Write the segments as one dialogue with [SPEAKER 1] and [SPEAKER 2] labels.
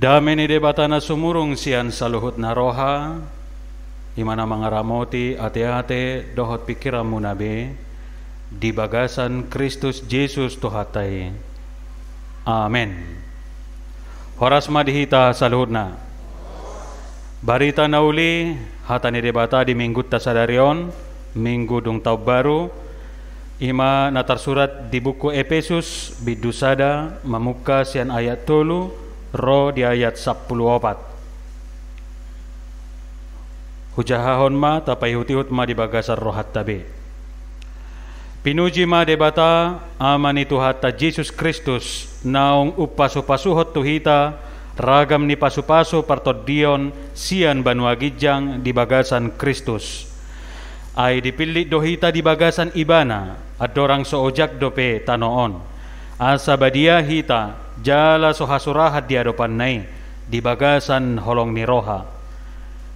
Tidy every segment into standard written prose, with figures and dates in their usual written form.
[SPEAKER 1] Damai ni debatana sumurung sian saluhut na roha, imana mangaramoti ate-ate dohot pikiranmu nabe, di bagasan Kristus Yesus Tuhatai. Amen. Horas madihita saluhutna. Barita nauli hatani debata di minggu tasadarion, minggu dung tau baru, ima natar surat di buku Efesus bidusada mamuka sian ayat 3 ro di ayat 14. Hujahahon ma tapai hutihut ma di bagasar rohat tabe. Pinuji ma debata amani Tuhata Yesus Kristus naung upasu-pasuhot tuhita ragam ni pasu-pasu partodion sian banua gijang di bagasan Kristus. Ay dipilih dohita di bagasan ibana adorang soojak dope tanoon. Asa badia hita jala sohasurahat di adopan nai di bagasan holong ni roha.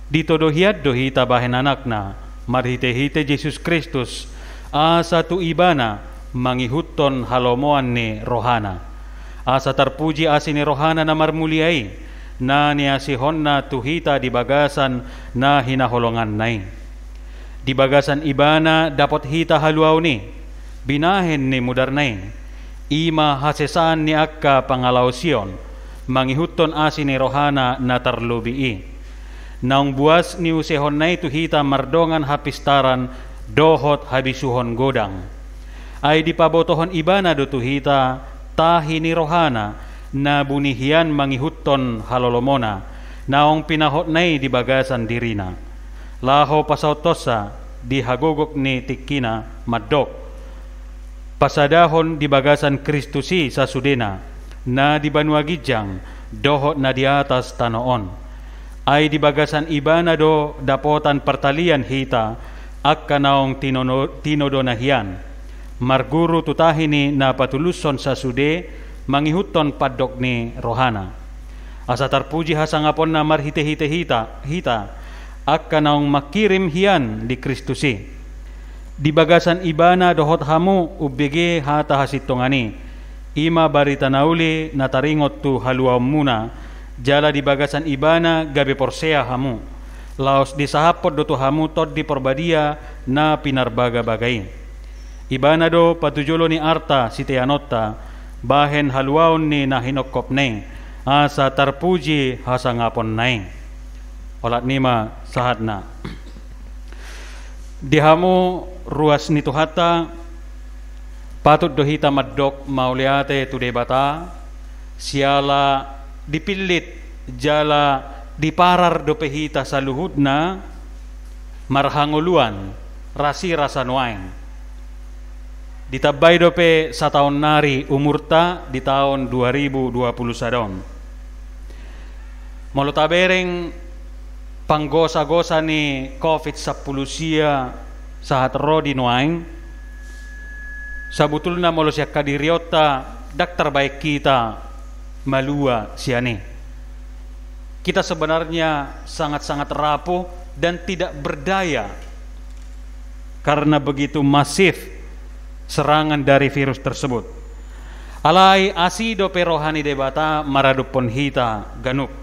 [SPEAKER 1] Ditodohiat dohita bahen anakna marhite-hite Yesus Kristus asa tu ibana mangihuton halomoan ni rohana. Asa terpuji asini rohana na marmuliai na niasihonna tuhita di bagasan na hinaholongan nai. Di bagasan ibana dapat hita haluau ni binahen ni mudar nai. Ima hasesaan ni akka pangalausion mangihuton asini rohana na terlubii. Naung buas ni usehon na itu hita mardongan hapistaran dohot habisuhon godang. Ay dipabotohon ibana do tuhita tahi ni rohana na bunihian mangihuton halolomona naong pinahot nai di bagasan dirina. Laho pasautosa di hagogok ni tikina madok. Pasadahon di bagasan Kristusi sa sudena na di banua gijang dohot na di atas tanoon. Ay di bagasan ibana do dapotan pertalian hita akka naong tinodonahian. Marguru tutahini na patuluson sa sude mangihuton padok ni rohana. Asa terpuji hasangapon na marhite-hite hita akka naong makirim hian di Kristusi. Di bagasan ibana dohot hamu ubege hata hasitongani. Ima barita nauli nataringot tu haluaw muna. Jala di bagasan ibana gabe porsea hamu. Laos disahapot do tu hamu tod di porbadia na pinarbaga-bagay. Ibana do patujulo ni arta siteanota bahen haluaw ni nahinokop ne. Asa terpuji hasangapon nai. Olat nima sahatna. Dihamu ruas ni Tuhata patut dohita maddok mauliate tu debata siala dipilit jala diparar do pehita saluhudna marhanguluan rasi rasanuain ditabay dope sa taon nari umurta di tahun 2020 sadon molotabereng panggosa-gosa ni COVID-10 siya sahat rodi nuaing sabutulna molo siya kadiriota daktar baik kita malua siani. Kita sebenarnya sangat-sangat rapuh dan tidak berdaya karena begitu masif serangan dari virus tersebut. Alai asido perohani debata maradupon hita ganuk.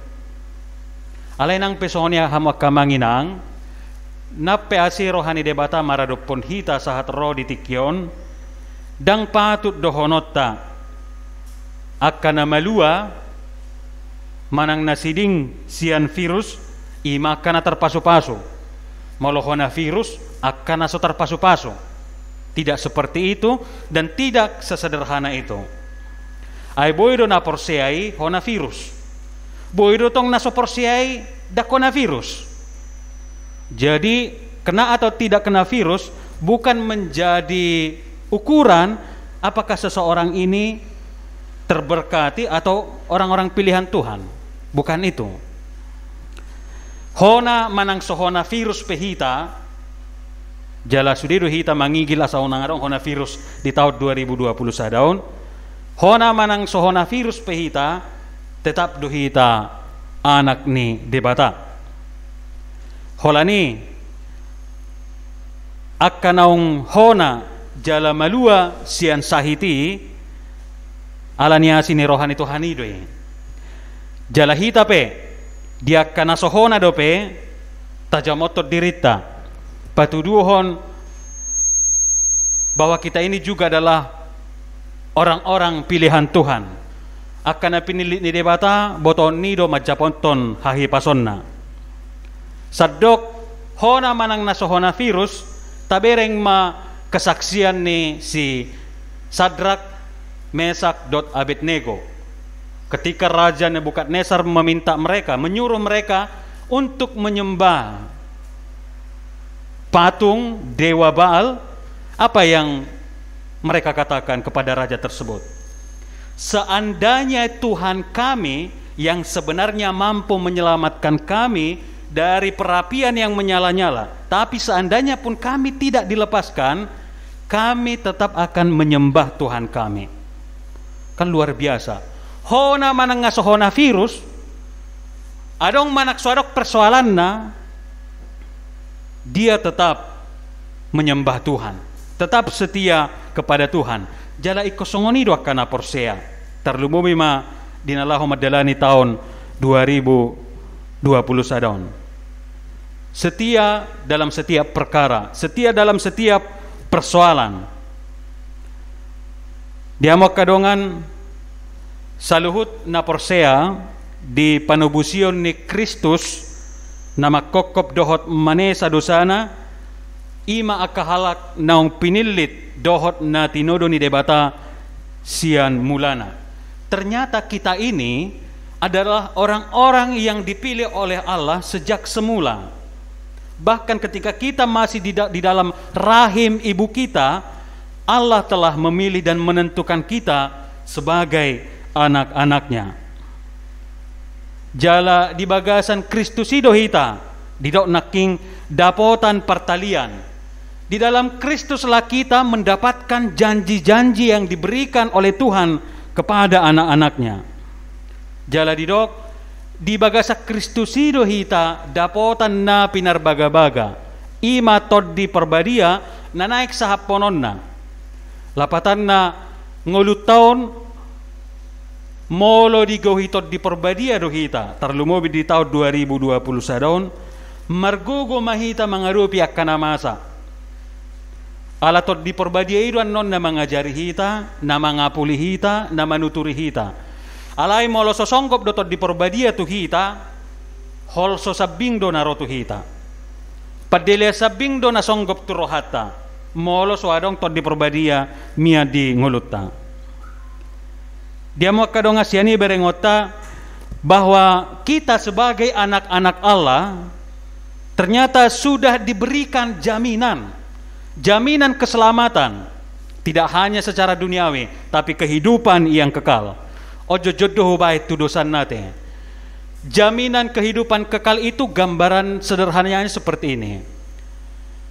[SPEAKER 1] Alay nang pesonya hamak kamanginang nape asi rohani debata maradupon hita sahat ro di tikyon dang patut dohonota akana malua manang nasiding sian virus ima kana terpasu-pasu molohona virus akana so terpasu-pasu. Tidak seperti itu dan tidak sesederhana itu. Ay boydo na porseai hona virus. Boydo tong nasoporsiai dakona virus. Jadi kena atau tidak kena virus bukan menjadi ukuran apakah seseorang ini terberkati atau orang-orang pilihan Tuhan. Bukan itu. Hona manang sohona virus pehita jala sudiru hita mangigil asa unang hona virus di tahun 2020 sadaun. Hona manang sohona virus pehita tetap duhita anak ni debata. Holani akkanaung hona jala malua sian sahiti alania sini rohani Tuhan idoy. Jalahita pe dia kana sohona dope tajamotot dirita patuduhon bahwa kita ini juga adalah orang-orang pilihan Tuhan. Akan pinilit ni debata boton nido majaponton hahi pasonna. Sadok hona manang nasohona virus tabereng ma kesaksian ni si Sadrak, Mesak, Abednego. Ketika Raja Nebukadnezar menyuruh mereka untuk menyembah patung dewa Baal, apa yang mereka katakan kepada raja tersebut? Seandainya Tuhan kami yang sebenarnya mampu menyelamatkan kami dari perapian yang menyala-nyala, tapi seandainya pun kami tidak dilepaskan, kami tetap akan menyembah Tuhan kami. Kan luar biasa. Hona manang ngasohona virus, adong manak suadok persoalan na, dia tetap menyembah Tuhan, tetap setia kepada Tuhan. Jala ikosongoni doa kana porsea. Terlumumi ma dinalahu madalani tahun 2020 sadon. Setia dalam setiap perkara, setia dalam setiap persoalan. Dia mau kadongan saluhut na porsea di panubusion ni Kristus nama kokop dohot manesa dosana ima akahalak naung pinilit dohot na tinodo ni debata sian mulana. Ternyata kita ini adalah orang-orang yang dipilih oleh Allah sejak semula. Bahkan ketika kita masih di dalam rahim ibu kita, Allah telah memilih dan menentukan kita sebagai anak-anaknya. Jala di bagasan Kristus idohita didok naking dapotan pertalian. Di dalam Kristuslah kita mendapatkan janji-janji yang diberikan oleh Tuhan kepada anak-anaknya. Jala didok di bagasa Kristus idohita dapotan na pinarbaga-baga ima tod di perbadia na naik sahaponon na lapatan na ngulut taon molo di gohitot di perbadia dohita terlumobi di tahun 2020 sadon margogo mahita mangarupi akkana masa alatot di perbadia itu non na mangajari hita na mangapuli hita na manuturi hita alai molo sosongkop dotot di perbadia tu hita hol so sabing do narotu hita padele sabing do na songgop tu rohata molo so adong tot di perbadia mia di ngulutta. Dia mau kadonga siani berengota bahwa kita sebagai anak-anak Allah ternyata sudah diberikan jaminan keselamatan, tidak hanya secara duniawi tapi kehidupan yang kekal. Ojo jodoh baik tudusan nate. Jaminan kehidupan kekal itu gambaran sederhananya seperti ini.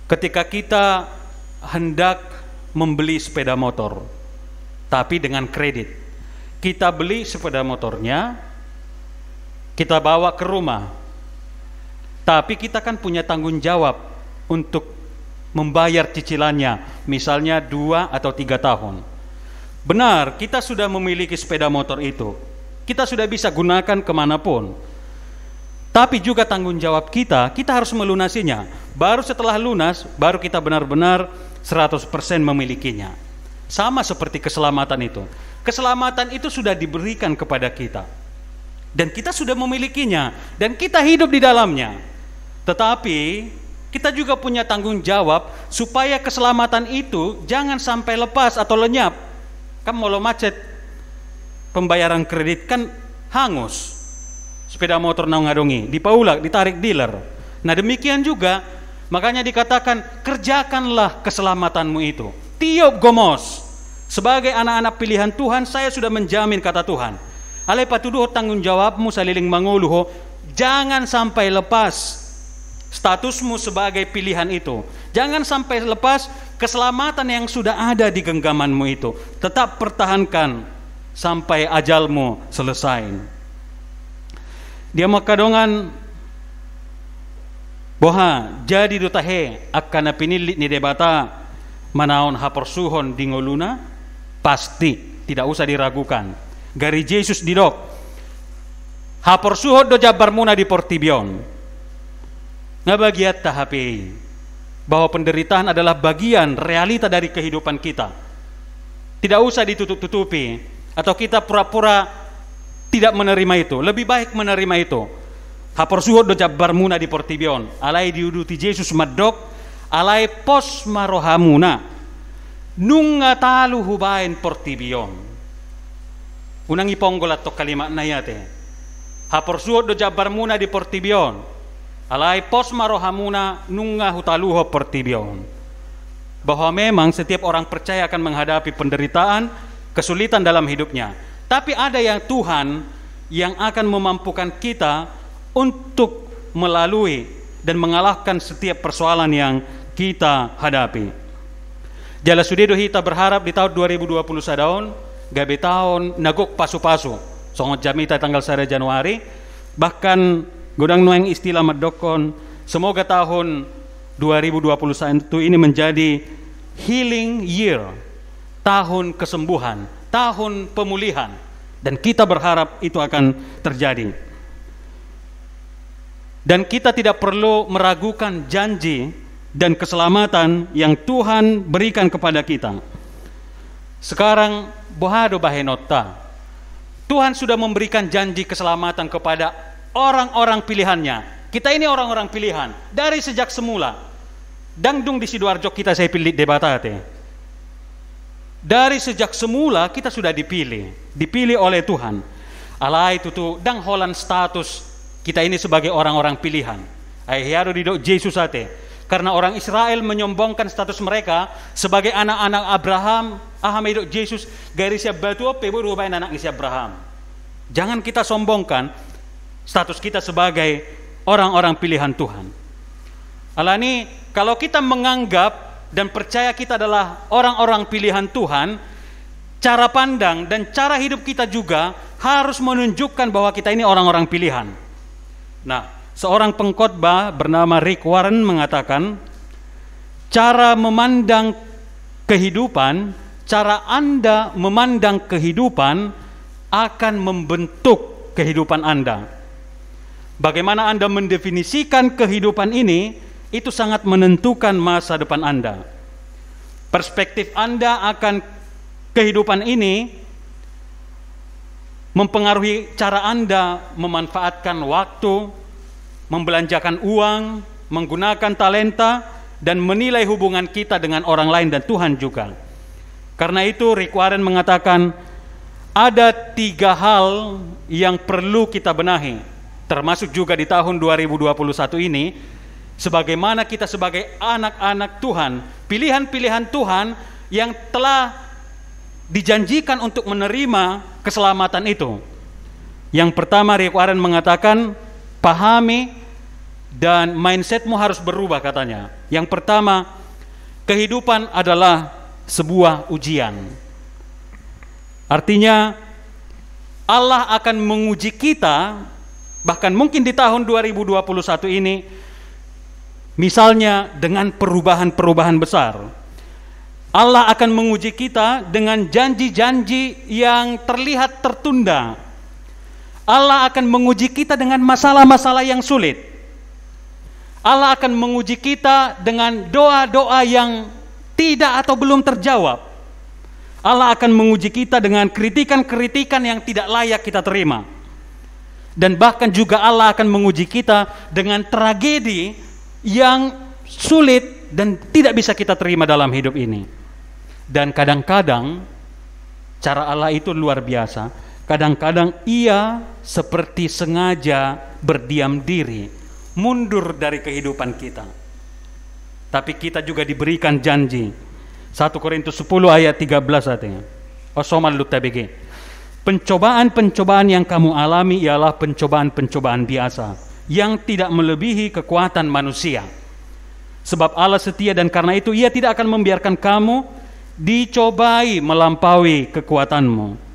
[SPEAKER 1] Ketika kita hendak membeli sepeda motor tapi dengan kredit, kita beli sepeda motornya, kita bawa ke rumah, tapi kita kan punya tanggung jawab untuk membayar cicilannya, misalnya 2 atau 3 tahun. Benar, kita sudah memiliki sepeda motor itu, kita sudah bisa gunakan kemanapun, tapi juga tanggung jawab kita harus melunasinya. Baru setelah lunas, baru kita benar-benar 100% memilikinya. Sama seperti keselamatan itu. Keselamatan itu sudah diberikan kepada kita dan kita sudah memilikinya dan kita hidup di dalamnya. Tetapi kita juga punya tanggung jawab supaya keselamatan itu jangan sampai lepas atau lenyap. Kan mau macet pembayaran kredit kan hangus. Sepeda motor naung ngadongi dipaulak ditarik dealer. Nah demikian juga makanya dikatakan kerjakanlah keselamatanmu itu. Tiup gomos. Sebagai anak-anak pilihan Tuhan, saya sudah menjamin kata Tuhan. Alai patuduh tanggung jawabmu saliling manguluho, jangan sampai lepas statusmu sebagai pilihan itu. Jangan sampai lepas keselamatan yang sudah ada di genggamanmu itu. Tetap pertahankan sampai ajalmu selesai. Dia makadongan boha jadi dutahe akan pinilit ni debata manaon hapersuhon di ngoluna. Pasti tidak usah diragukan. Gari Yesus didok Hapor suhod do jabar muna di portibion. Ngabagiat tahapi bahwa penderitaan adalah bagian realita dari kehidupan kita. Tidak usah ditutup-tutupi atau kita pura-pura tidak menerima itu. Lebih baik menerima itu. Hapor suhod do jabar muna di portibion. Alai diuduti Yesus madok, alai pos marohamuna. Nunga talu hubain portibion. Unang iponggol ato kalimat na yate. Hapor suhod do jabar muna di portibion. Alai pos marohamuna nunga hutaluho portibion. Bahwa memang setiap orang percaya akan menghadapi penderitaan, kesulitan dalam hidupnya. Tapi ada yang Tuhan yang akan memampukan kita untuk melalui dan mengalahkan setiap persoalan yang kita hadapi. Jala sudedo hita berharap di tahun 2020 sadaon, gabe tahun nagok pasu-pasu. Songot jamita tanggal 1 Januari, bahkan godang nueng istilah medokon, semoga tahun 2021 ini menjadi healing year, tahun kesembuhan, tahun pemulihan, dan kita berharap itu akan terjadi. Dan kita tidak perlu meragukan janji dan keselamatan yang Tuhan berikan kepada kita. Sekarang bohado bahenota, Tuhan sudah memberikan janji keselamatan kepada orang-orang pilihannya. Kita ini orang-orang pilihan dari sejak semula. Dangdung di Sidoarjo kita saya pilih debatate. Dari sejak semula kita sudah dipilih oleh Tuhan. Alai itu tuh dang holan status kita ini sebagai orang-orang pilihan. Ayahado di Yesus ate. Karena orang Israel menyombongkan status mereka sebagai anak-anak Abraham, ahamedok Yesus garis siap batu ope baru bain anak siap Abraham. Jangan kita sombongkan status kita sebagai orang-orang pilihan Tuhan. Alani, kalau kita menganggap dan percaya kita adalah orang-orang pilihan Tuhan, cara pandang dan cara hidup kita juga harus menunjukkan bahwa kita ini orang-orang pilihan. Nah, seorang pengkhotbah bernama Rick Warren mengatakan, cara memandang kehidupan, cara Anda memandang kehidupan akan membentuk kehidupan Anda. Bagaimana Anda mendefinisikan kehidupan ini, itu sangat menentukan masa depan Anda. Perspektif Anda akan kehidupan ini mempengaruhi cara Anda memanfaatkan waktu, membelanjakan uang, menggunakan talenta, dan menilai hubungan kita dengan orang lain dan Tuhan juga. Karena itu Rick Warren mengatakan, ada 3 hal yang perlu kita benahi, termasuk juga di tahun 2021 ini, sebagaimana kita sebagai anak-anak Tuhan, pilihan-pilihan Tuhan yang telah dijanjikan untuk menerima keselamatan itu. Yang pertama, Rick Warren mengatakan, pahami dan mindsetmu harus berubah katanya. Yang pertama, kehidupan adalah sebuah ujian. Artinya Allah akan menguji kita, bahkan mungkin di tahun 2021 ini, misalnya dengan perubahan-perubahan besar. Allah akan menguji kita dengan janji-janji yang terlihat tertunda. Allah akan menguji kita dengan masalah-masalah yang sulit. Allah akan menguji kita dengan doa-doa yang tidak atau belum terjawab. Allah akan menguji kita dengan kritikan-kritikan yang tidak layak kita terima. Dan bahkan juga Allah akan menguji kita dengan tragedi yang sulit dan tidak bisa kita terima dalam hidup ini. Dan kadang-kadang cara Allah itu luar biasa. Kadang-kadang ia seperti sengaja berdiam diri, mundur dari kehidupan kita. Tapi kita juga diberikan janji. 1 Korintus 10 ayat 13 artinya. Osomal lutabege. Pencobaan-pencobaan yang kamu alami ialah pencobaan-pencobaan biasa yang tidak melebihi kekuatan manusia. Sebab Allah setia dan karena itu ia tidak akan membiarkan kamu dicobai melampaui kekuatanmu.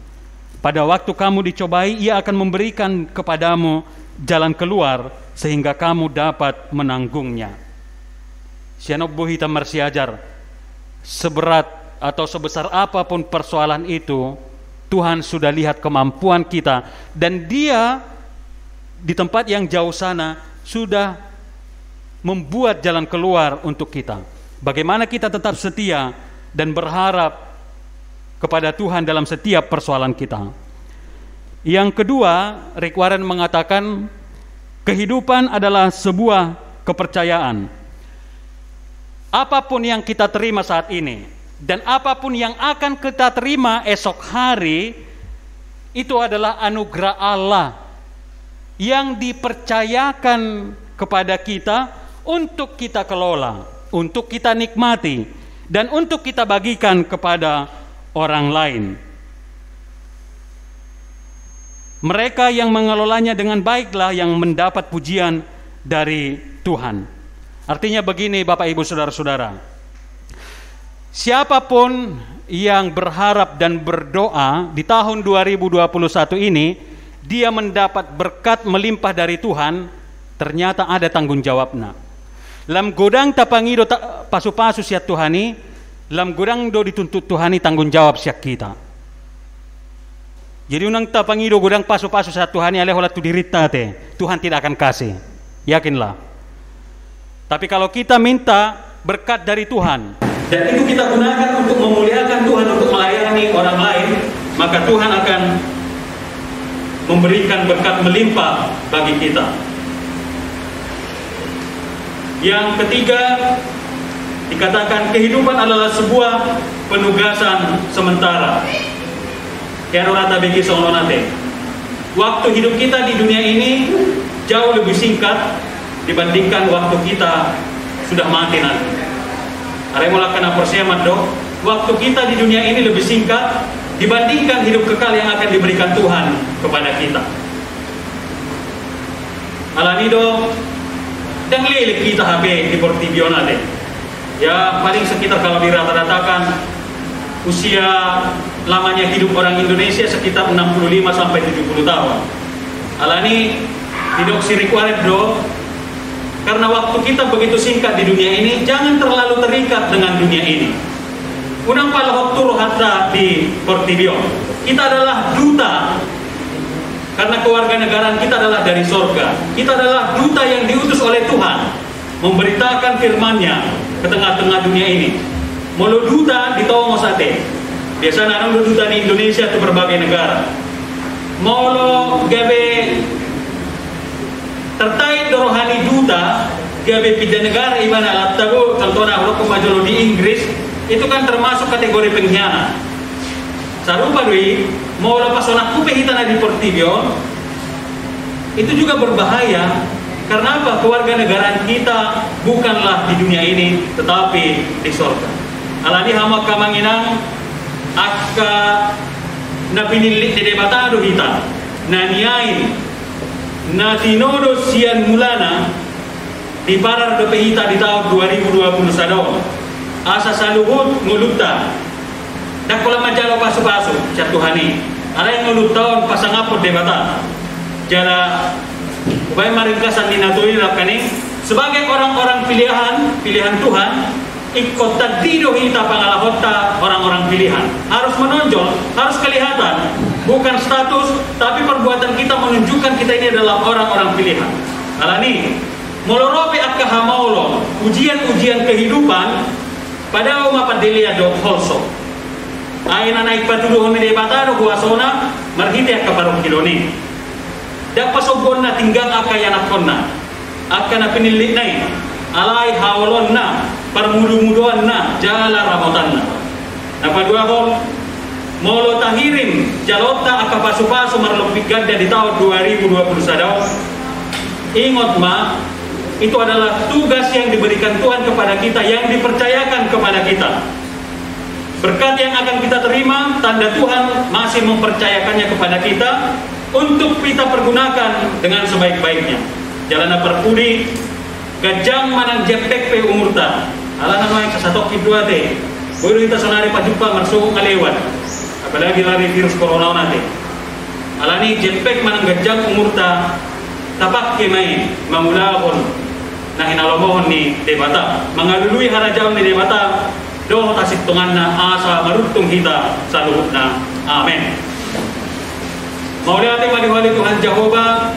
[SPEAKER 1] Pada waktu kamu dicobai, ia akan memberikan kepadamu jalan keluar sehingga kamu dapat menanggungnya. Sianok buhita marsiajar, seberat atau sebesar apapun persoalan itu, Tuhan sudah lihat kemampuan kita dan Dia di tempat yang jauh sana sudah membuat jalan keluar untuk kita. Bagaimana kita tetap setia dan berharap kepada Tuhan dalam setiap persoalan kita. Yang kedua, Rick Warren mengatakan kehidupan adalah sebuah kepercayaan. Apapun yang kita terima saat ini dan apapun yang akan kita terima esok hari, itu adalah anugerah Allah yang dipercayakan kepada kita untuk kita kelola, untuk kita nikmati, dan untuk kita bagikan kepada orang lain. Mereka yang mengelolanya dengan baiklah yang mendapat pujian dari Tuhan. Artinya begini Bapak Ibu Saudara-saudara, siapapun yang berharap dan berdoa di tahun 2021 ini, dia mendapat berkat melimpah dari Tuhan, ternyata ada tanggung jawabnya. Lam godang tapangido pasu-pasu siat Tuhani, lam godang do dituntut Tuhani tanggung jawab siat kita. Jadi unang tapangido godang pasu-pasu siat Tuhani aleh holat tu dirita te, Tuhan tidak akan kasih. Yakinlah. Tapi kalau kita minta berkat dari Tuhan, dan itu kita gunakan untuk memuliakan Tuhan, untuk melayani orang lain, maka Tuhan akan memberikan berkat melimpah bagi kita. Yang ketiga, dikatakan kehidupan adalah sebuah penugasan sementara. Waktu hidup kita di dunia ini jauh lebih singkat dibandingkan waktu kita sudah mati nanti. Waktu kita di dunia ini lebih singkat dibandingkan hidup kekal yang akan diberikan Tuhan kepada kita. Alanido dan lilik kita HP di Portibional deh. Ya paling sekitar kalau dirata-ratakan usia lamanya hidup orang Indonesia sekitar 65 sampai 70 tahun. Alani hidup sirik waret do. Karena waktu kita begitu singkat di dunia ini, jangan terlalu terikat dengan dunia ini. Unang palahok turu hatta di Portibio. Kita adalah duta. Karena kewarganegaraan kita adalah dari sorga. Kita adalah duta yang diutus oleh Tuhan memberitakan firman-Nya ke tengah-tengah dunia ini. Molo duta di Tomo Sate. Biasanya orang duta di Indonesia ke berbagai negara. Molo gabe terkait rohani duta gabe pida negara ibana alat tabu contohnya hukum majolo di Inggris itu kan termasuk kategori pengkhianat. Sarupa dui mau lepas onak kupe hitana di Portibio itu juga berbahaya. Karena apa? Kewarganegaraan kita bukanlah di dunia ini tetapi di surga. Alani hama kamanginang akka napinilik de debatado hita naniain na tinodo sian mulana di parar dope hita di tahun 2021 asa saluhut ngulukta dakola majalo pasu-pasu catuhani ala yang ngulut tahun pasangapot debata jala upaya maringkasan dinatui rakani sebagai orang-orang pilihan Tuhan ikut tadido hita pangalahota orang-orang pilihan harus menonjol, harus kelihatan bukan status tapi perbuatan kita menunjukkan kita ini adalah orang-orang pilihan. Alani molorope akka hamaulo ujian-ujian kehidupan pada umat delia do holso aina naik patuduhon de bataro kuasona marhite akka parong kiloni dak pasobonna tinggal akka yanakonna akka na pinilit nai alai hawalonna permudu-muduan na jala ramotanna napadua hol molo tahirin jalota aka pasu-pasu marlopik ganda di tahun 2021 ingat ma itu adalah tugas yang diberikan Tuhan kepada kita yang dipercayakan kepada kita berkat yang akan kita terima tanda Tuhan masih mempercayakannya kepada kita untuk kita pergunakan dengan sebaik-baiknya jalan perpudi gajang manang jepek pe umurta ala nama yang sasatok kidua te baru kita sonari pajumpa marsuk ngalewat apalagi lari virus corona nanti alani jepek manang gajang umurta tapak kemai mamulahon nah inalomohon ni debata mengalului harajaon ni debata doh tasik tunganna asa marutung kita saluhutna amin. Mauliate wali-wali Tuhan Jehovah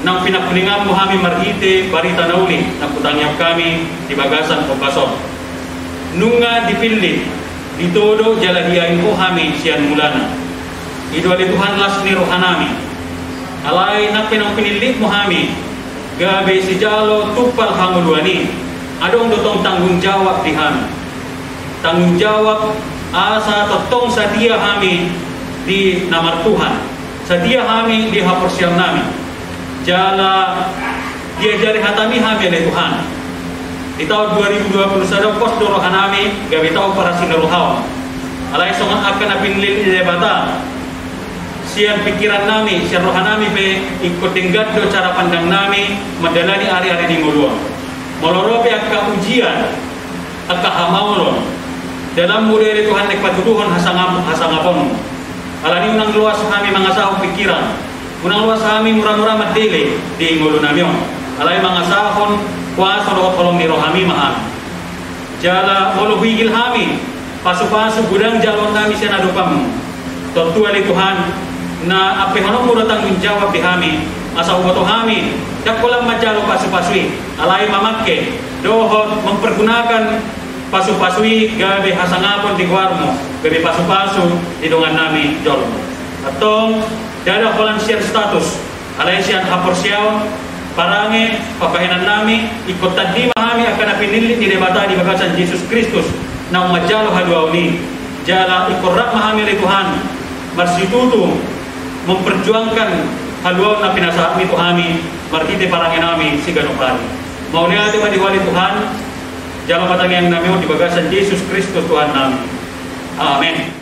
[SPEAKER 1] nang pinakulingan mo kami marite barita nauli na kutangyap kami di bagasan o bason. Nunga dipilih ditodo jaladiain ko kami siyan mulana. Idwali Tuhan las ni rohanami. Alay na piniliit mo kami gabi si jalo tupal hanguluani. Adong dotong tanggung jawab di kami. Tanggung jawab asa totong sa dia kami di namar Tuhan. Sa dia kami di haporsyam nami. Jala dia jari hatami kami oleh Tuhan. Di tahun 2021 pos dorohan kami gabi tahu para sinaruhaw. Alay songan akan apinlil di debata. Sian pikiran nami, sian rohan nami pe ikut tingkat do cara pandang nami madalani hari-hari di nguluan. Molorope akka ujian, akka hamauron. Dalam mudere Tuhan nek patuduhon hasangapon. Alani unang luas kami mangasahong pikiran. Unang luas kami murah-murah madele di ngulu nami. Alay mangasahon kuasa kolong ni rohami mahal. Jala olo higil kami pasu-pasu gudang jalon kami sian adupamu. Tortua li Tuhan na ape hono muro tanggung jawab di kami asa uboto kami dak kolang majalo pasu-pasui alai mamakke dohot mempergunakan pasu-pasui gabe hasangapon di guarmo gabe pasu-pasu di dongan nami jolmo atong dada kolang sian status alai sian haporsiaw parange papahenan nami ikut tadi kami akan pinili di debata di bagasan Yesus Kristus na majalo haduauni jala ikorrak mahami li Tuhan marsitutu memperjuangkan haluan na pinasahat nito kami markite parangin nami si ganopari. Mau niya ati madiwali Tuhan, jalo patangin namin di bagasan Yesus Kristus Tuhan namin. Amen.